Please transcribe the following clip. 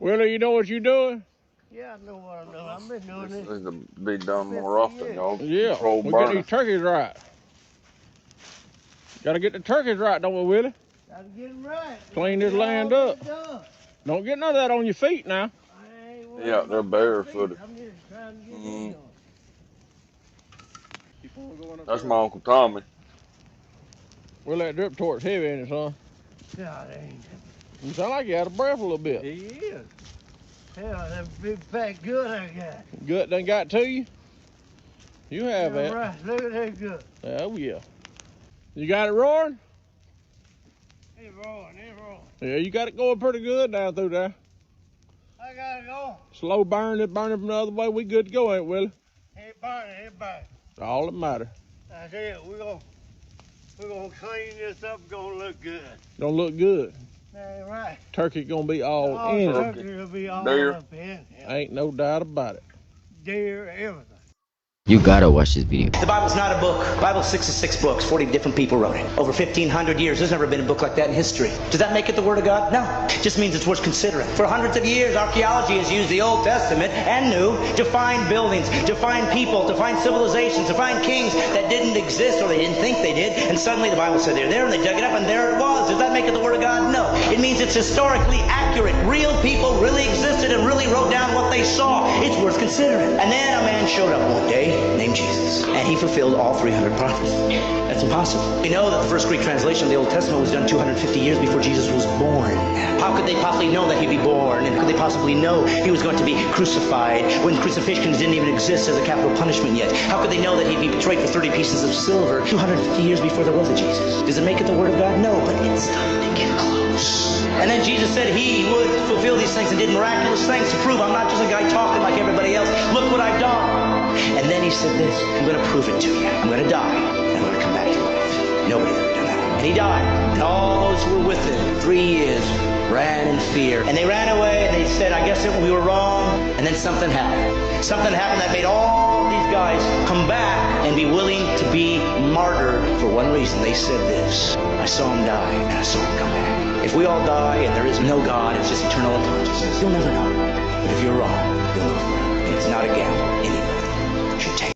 Willie, you know what you're doing? Yeah, I know what I'm doing. I've been doing this. This needs to be done more often, y'all. Yeah, Control we get burning. these turkeys right. Gotta get the turkeys right, don't we, Willie? Gotta get them right. Clean this land up. Don't get none of that on your feet now. Yeah, they're barefooted. I'm just trying to get them done. Keep on going up That's there. my Uncle Tommy. Well, that drip torch heavy, ain't it, son? God, ain't You sound like you out of breath a little bit. it? He is. Hell, that big fat gut I got. Gut done got to you? You have Yeah, that. right. Look at that gut. Oh, yeah. You got it roaring? It's rolling, it's rolling. Yeah, you got it going pretty good down through there. I gotta go. Slow burn it, burn it from the other way. We good to go, ain't we, Willie? It's burning, it's burning. All that matter. That's it. We're gonna clean this up. It's gonna look good. Don't look good. That's right. Turkey gonna be all All in it. turkey will be all Deer. up in. Yeah. Ain't no doubt about it. Deer, everything. You gotta watch this video. The Bible's not a book. The Bible's 66 books. 40 different people wrote it. Over 1,500 years. There's never been a book like that in history. Does that make it the Word of God? No. It just means it's worth considering. For hundreds of years, archaeology has used the Old Testament and New to find buildings, to find people, to find civilizations, to find kings that didn't exist or they didn't think they did. And suddenly the Bible said they're there and they dug it up and there it was. Does that make it the Word of God? No. It means it's historically accurate. Real people really existed and really wrote down what they saw. It's worth considering. And then a man showed up one day named Jesus. And he fulfilled all 300 prophecies. That's impossible. We know that the first Greek translation of the Old Testament was done 250 years before Jesus was born. How could they possibly know that he'd be born? And could they possibly know he was going to be crucified when crucifixions didn't even exist as a capital punishment yet? How could they know that he'd be betrayed for 30 pieces of silver 250 years before there was a Jesus? Does it make it the Word of God? No, but it's starting to get close. And then Jesus said he would fulfill these things and did miraculous things to prove I'm not just a guy talking like everybody else. Look what I've done. And then he said this, I'm going to prove it to you. I'm going to die, and I'm going to come back to life. Nobody's ever done that. And he died, and all those who were with him 3 years ran in fear. And they ran away, and they said, I guess we were wrong. And then something happened. Something happened that made all these guys come back and be willing to be martyred for one reason. They said this, I saw him die, and I saw him come back. If we all die, and there is no God, it's just eternal unconsciousness, you'll never know. But if you're wrong, you'll know forever. And it's not a gamble anyway. You should take